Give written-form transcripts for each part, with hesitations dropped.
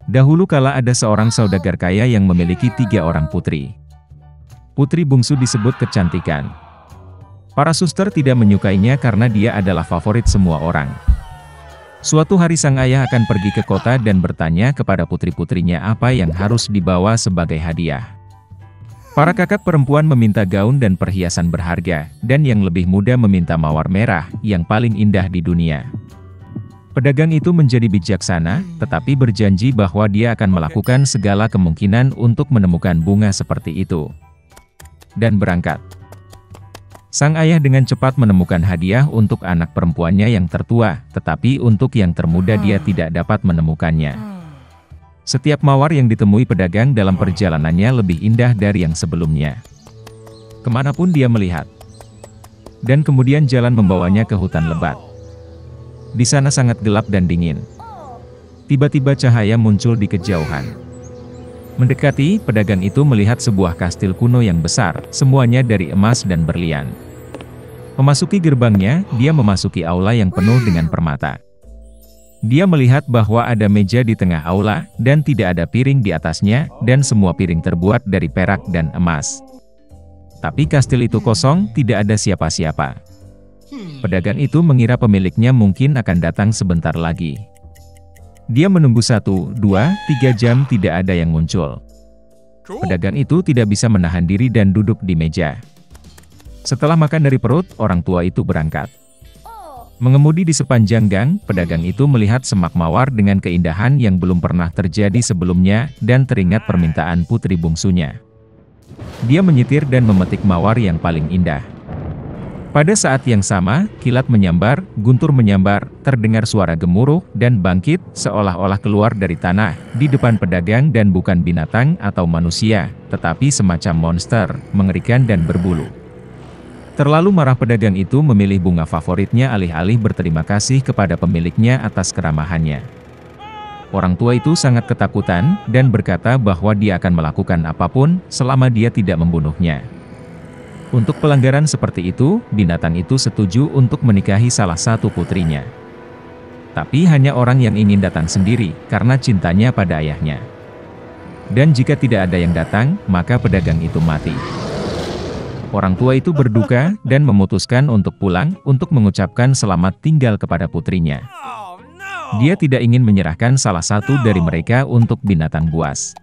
Dahulu kala ada seorang saudagar kaya yang memiliki 3 orang putri. Putri bungsu disebut kecantikan. Para suster tidak menyukainya karena dia adalah favorit semua orang. Suatu hari sang ayah akan pergi ke kota dan bertanya kepada putri-putrinya apa yang harus dibawa sebagai hadiah. Para kakak perempuan meminta gaun dan perhiasan berharga, dan yang lebih muda meminta mawar merah, yang paling indah di dunia. Pedagang itu menjadi bijaksana, tetapi berjanji bahwa dia akan melakukan segala kemungkinan untuk menemukan bunga seperti itu. Dan berangkat. Sang ayah dengan cepat menemukan hadiah untuk anak perempuannya yang tertua, tetapi untuk yang termuda dia tidak dapat menemukannya. Setiap mawar yang ditemui pedagang dalam perjalanannya lebih indah dari yang sebelumnya. Kemanapun dia melihat. Dan kemudian jalan membawanya ke hutan lebat. Di sana sangat gelap dan dingin. Tiba-tiba cahaya muncul di kejauhan. Mendekati, pedagang itu melihat sebuah kastil kuno yang besar, semuanya dari emas dan berlian. Memasuki gerbangnya, dia memasuki aula yang penuh dengan permata. Dia melihat bahwa ada meja di tengah aula, dan tidak ada piring di atasnya, dan semua piring terbuat dari perak dan emas. Tapi kastil itu kosong, tidak ada siapa-siapa. Pedagang itu mengira pemiliknya mungkin akan datang sebentar lagi. Dia menunggu 1, 2, 3 jam tidak ada yang muncul. Pedagang itu tidak bisa menahan diri dan duduk di meja. Setelah makan dari perut, orang tua itu berangkat. Mengemudi di sepanjang gang, pedagang itu melihat semak mawar dengan keindahan yang belum pernah terjadi sebelumnya, dan teringat permintaan putri bungsunya. Dia menyetir dan memetik mawar yang paling indah. Pada saat yang sama, kilat menyambar, guntur menyambar, terdengar suara gemuruh, dan bangkit, seolah-olah keluar dari tanah, di depan pedagang dan bukan binatang atau manusia, tetapi semacam monster, mengerikan dan berbulu. Terlalu marah pedagang itu memilih bunga favoritnya alih-alih berterima kasih kepada pemiliknya atas keramahannya. Orang tua itu sangat ketakutan, dan berkata bahwa dia akan melakukan apapun, selama dia tidak membunuhnya. Untuk pelanggaran seperti itu, binatang itu setuju untuk menikahi salah satu putrinya. Tapi hanya orang yang ingin datang sendiri, karena cintanya pada ayahnya. Dan jika tidak ada yang datang, maka pedagang itu mati. Orang tua itu berduka, dan memutuskan untuk pulang, untuk mengucapkan selamat tinggal kepada putrinya. Dia tidak ingin menyerahkan salah satu dari mereka untuk binatang buas.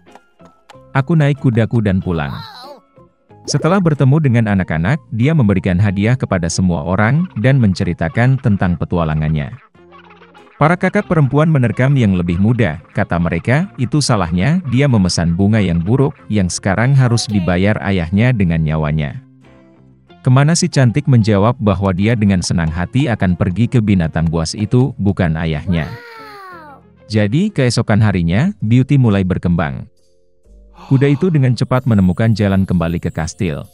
Aku naik kudaku dan pulang. Setelah bertemu dengan anak-anak, dia memberikan hadiah kepada semua orang, dan menceritakan tentang petualangannya. Para kakak perempuan menerkam yang lebih muda, kata mereka, itu salahnya, dia memesan bunga yang buruk, yang sekarang harus dibayar ayahnya dengan nyawanya. Kemana si cantik menjawab bahwa dia dengan senang hati akan pergi ke binatang buas itu, bukan ayahnya. Jadi, keesokan harinya, Beauty mulai berkembang. Kuda itu dengan cepat menemukan jalan kembali ke kastil.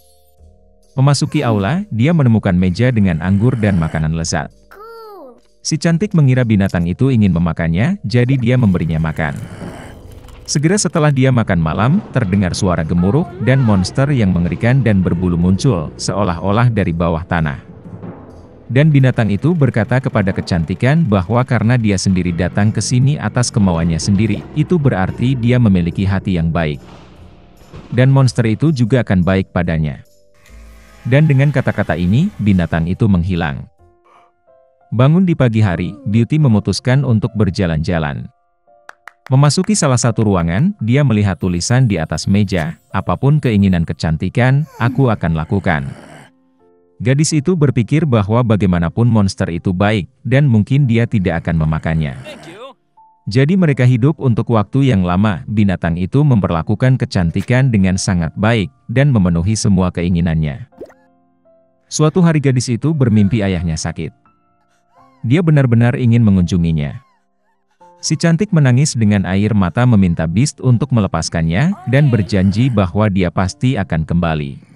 Memasuki aula, dia menemukan meja dengan anggur dan makanan lezat. Si cantik mengira binatang itu ingin memakannya, jadi dia memberinya makan. Segera setelah dia makan malam, terdengar suara gemuruh, dan monster yang mengerikan dan berbulu muncul, seolah-olah dari bawah tanah. Dan binatang itu berkata kepada kecantikan bahwa karena dia sendiri datang ke sini atas kemauannya sendiri, itu berarti dia memiliki hati yang baik. Dan monster itu juga akan baik padanya. Dan dengan kata-kata ini, binatang itu menghilang. Bangun di pagi hari, Beauty memutuskan untuk berjalan-jalan. Memasuki salah satu ruangan, dia melihat tulisan di atas meja, apapun keinginan kecantikan, aku akan lakukan. Gadis itu berpikir bahwa bagaimanapun monster itu baik, dan mungkin dia tidak akan memakannya. Jadi mereka hidup untuk waktu yang lama, binatang itu memperlakukan kecantikan dengan sangat baik, dan memenuhi semua keinginannya. Suatu hari gadis itu bermimpi ayahnya sakit. Dia benar-benar ingin mengunjunginya. Si cantik menangis dengan air mata meminta Beast untuk melepaskannya, dan berjanji bahwa dia pasti akan kembali.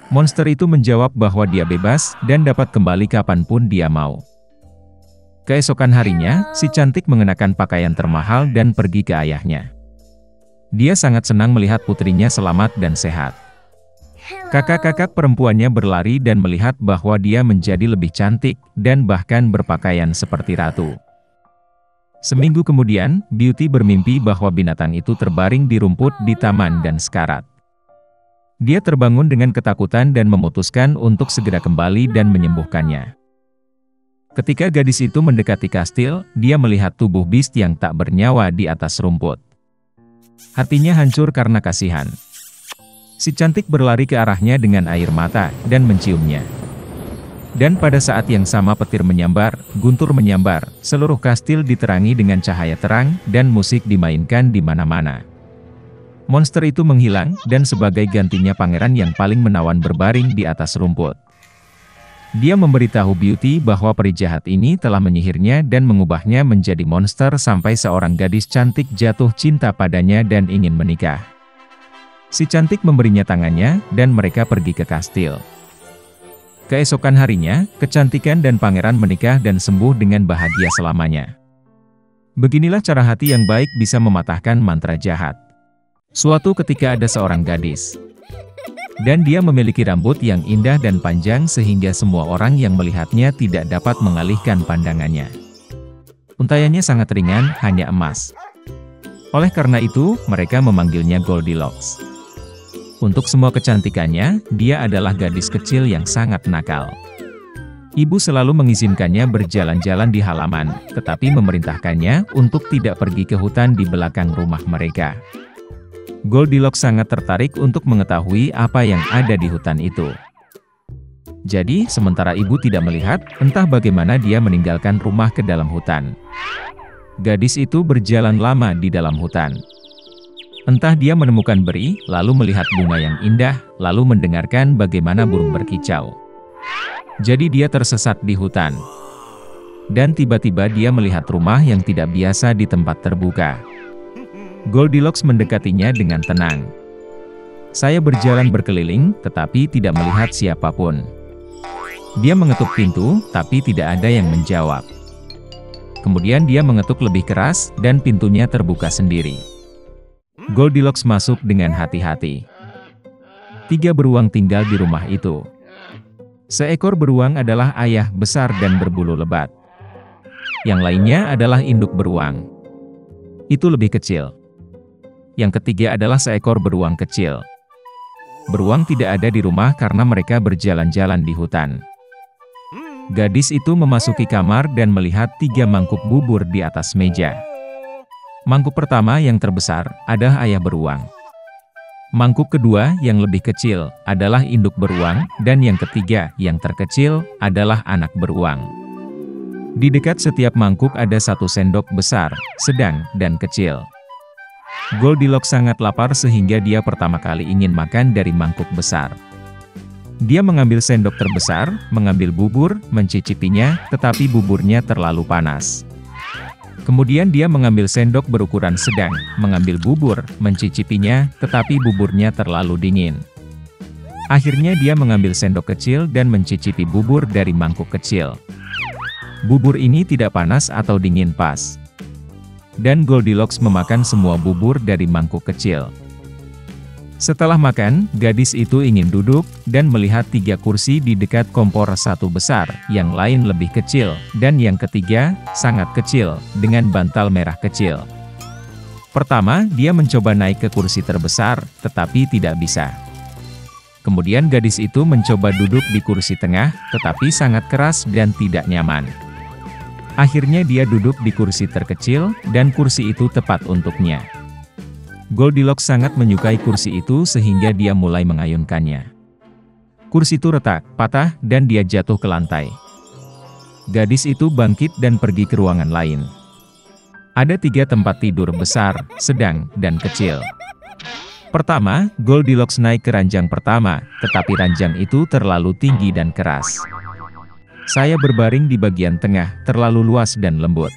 Monster itu menjawab bahwa dia bebas, dan dapat kembali kapanpun dia mau. Keesokan harinya, si cantik mengenakan pakaian termahal dan pergi ke ayahnya. Dia sangat senang melihat putrinya selamat dan sehat. Kakak-kakak perempuannya berlari dan melihat bahwa dia menjadi lebih cantik, dan bahkan berpakaian seperti ratu. Seminggu kemudian, Beauty bermimpi bahwa binatang itu terbaring di rumput di taman dan sekarat. Dia terbangun dengan ketakutan dan memutuskan untuk segera kembali dan menyembuhkannya. Ketika gadis itu mendekati kastil, dia melihat tubuh Beast yang tak bernyawa di atas rumput. Hatinya hancur karena kasihan. Si cantik berlari ke arahnya dengan air mata dan menciumnya. Dan pada saat yang sama petir menyambar, guntur menyambar, seluruh kastil diterangi dengan cahaya terang, dan musik dimainkan di mana-mana. Monster itu menghilang, dan sebagai gantinya pangeran yang paling menawan berbaring di atas rumput. Dia memberitahu Beauty bahwa peri jahat ini telah menyihirnya dan mengubahnya menjadi monster sampai seorang gadis cantik jatuh cinta padanya dan ingin menikah. Si cantik memberinya tangannya, dan mereka pergi ke kastil. Keesokan harinya, kecantikan dan pangeran menikah dan sembuh dengan bahagia selamanya. Beginilah cara hati yang baik bisa mematahkan mantra jahat. Suatu ketika ada seorang gadis. Dan dia memiliki rambut yang indah dan panjang sehingga semua orang yang melihatnya tidak dapat mengalihkan pandangannya. Untaiannya sangat ringan, hanya emas. Oleh karena itu, mereka memanggilnya Goldilocks. Untuk semua kecantikannya, dia adalah gadis kecil yang sangat nakal. Ibu selalu mengizinkannya berjalan-jalan di halaman, tetapi memerintahkannya untuk tidak pergi ke hutan di belakang rumah mereka. Goldilocks sangat tertarik untuk mengetahui apa yang ada di hutan itu. Jadi, sementara ibu tidak melihat, entah bagaimana dia meninggalkan rumah ke dalam hutan. Gadis itu berjalan lama di dalam hutan. Entah dia menemukan beri, lalu melihat bunga yang indah, lalu mendengarkan bagaimana burung berkicau. Jadi dia tersesat di hutan. Dan tiba-tiba dia melihat rumah yang tidak biasa di tempat terbuka. Goldilocks mendekatinya dengan tenang. Saya berjalan berkeliling, tetapi tidak melihat siapapun. Dia mengetuk pintu, tapi tidak ada yang menjawab. Kemudian dia mengetuk lebih keras, dan pintunya terbuka sendiri. Goldilocks masuk dengan hati-hati. 3 beruang tinggal di rumah itu. Seekor beruang adalah ayah besar dan berbulu lebat. Yang lainnya adalah induk beruang. Itu lebih kecil. Yang ketiga adalah seekor beruang kecil. Beruang tidak ada di rumah karena mereka berjalan-jalan di hutan. Gadis itu memasuki kamar dan melihat 3 mangkuk bubur di atas meja. Mangkuk pertama yang terbesar adalah ayah beruang. Mangkuk kedua yang lebih kecil adalah induk beruang, dan yang ketiga yang terkecil adalah anak beruang. Di dekat setiap mangkuk ada 1 sendok besar, sedang, dan kecil. Goldilocks sangat lapar sehingga dia pertama kali ingin makan dari mangkuk besar. Dia mengambil sendok terbesar, mengambil bubur, mencicipinya, tetapi buburnya terlalu panas. Kemudian dia mengambil sendok berukuran sedang, mengambil bubur, mencicipinya, tetapi buburnya terlalu dingin. Akhirnya dia mengambil sendok kecil dan mencicipi bubur dari mangkuk kecil. Bubur ini tidak panas atau dingin pas. Dan Goldilocks memakan semua bubur dari mangkuk kecil. Setelah makan, gadis itu ingin duduk, dan melihat 3 kursi di dekat kompor, 1 besar, yang lain lebih kecil, dan yang ketiga, sangat kecil, dengan bantal merah kecil. Pertama, dia mencoba naik ke kursi terbesar, tetapi tidak bisa. Kemudian gadis itu mencoba duduk di kursi tengah, tetapi sangat keras dan tidak nyaman. Akhirnya dia duduk di kursi terkecil, dan kursi itu tepat untuknya. Goldilocks sangat menyukai kursi itu sehingga dia mulai mengayunkannya. Kursi itu retak, patah, dan dia jatuh ke lantai. Gadis itu bangkit dan pergi ke ruangan lain. Ada 3 tempat tidur besar, sedang, dan kecil. Pertama, Goldilocks naik ke ranjang pertama, tetapi ranjang itu terlalu tinggi dan keras. Saya berbaring di bagian tengah, terlalu luas dan lembut.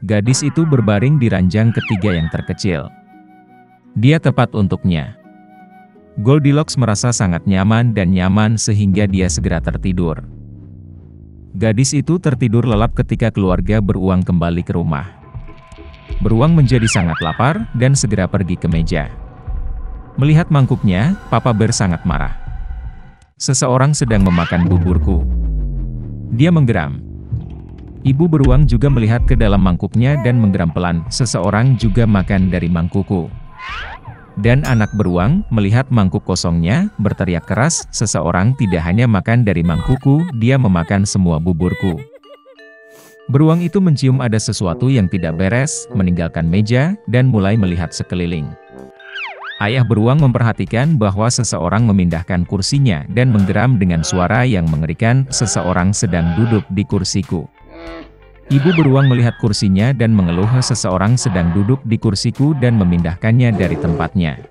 Gadis itu berbaring di ranjang ketiga yang terkecil. Dia tepat untuknya. Goldilocks merasa sangat nyaman dan nyaman sehingga dia segera tertidur. Gadis itu tertidur lelap ketika keluarga beruang kembali ke rumah. Beruang menjadi sangat lapar dan segera pergi ke meja. Melihat mangkuknya, Papa Bear sangat marah. Seseorang sedang memakan buburku. Dia menggeram. Ibu beruang juga melihat ke dalam mangkuknya dan menggeram pelan, seseorang juga makan dari mangkukku. Dan anak beruang, melihat mangkuk kosongnya, berteriak keras, seseorang tidak hanya makan dari mangkukku, dia memakan semua buburku. Beruang itu mencium ada sesuatu yang tidak beres, meninggalkan meja, dan mulai melihat sekeliling. Ayah beruang memperhatikan bahwa seseorang memindahkan kursinya dan menggeram dengan suara yang mengerikan, seseorang sedang duduk di kursiku. Ibu beruang melihat kursinya dan mengeluh, seseorang sedang duduk di kursiku dan memindahkannya dari tempatnya.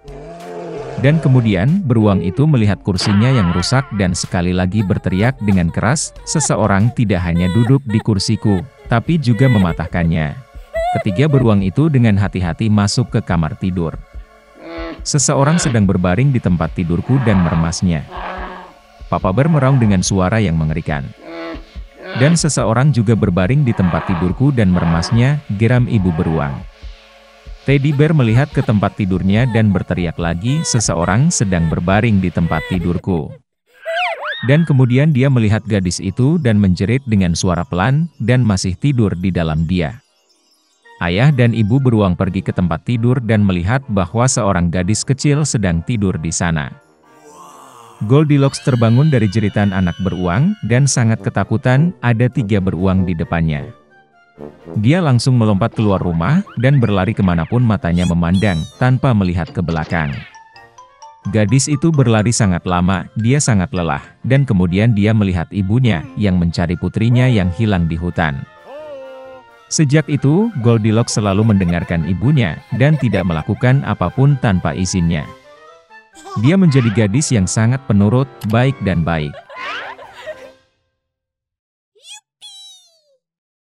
Dan kemudian, beruang itu melihat kursinya yang rusak dan sekali lagi berteriak dengan keras, seseorang tidak hanya duduk di kursiku, tapi juga mematahkannya. Ketiga beruang itu dengan hati-hati masuk ke kamar tidur. Seseorang sedang berbaring di tempat tidurku dan meremasnya. Papa Bear meraung dengan suara yang mengerikan. Dan seseorang juga berbaring di tempat tidurku dan meremasnya, geram ibu beruang. Teddy Bear melihat ke tempat tidurnya dan berteriak lagi, seseorang sedang berbaring di tempat tidurku. Dan kemudian dia melihat gadis itu dan menjerit dengan suara pelan, dan masih tidur di dalam dia. Ayah dan ibu beruang pergi ke tempat tidur dan melihat bahwa seorang gadis kecil sedang tidur di sana. Goldilocks terbangun dari jeritan anak beruang, dan sangat ketakutan, ada 3 beruang di depannya. Dia langsung melompat keluar rumah, dan berlari kemanapun matanya memandang, tanpa melihat ke belakang. Gadis itu berlari sangat lama, dia sangat lelah, dan kemudian dia melihat ibunya, yang mencari putrinya yang hilang di hutan. Sejak itu, Goldilocks selalu mendengarkan ibunya, dan tidak melakukan apapun tanpa izinnya. Dia menjadi gadis yang sangat penurut, baik dan baik.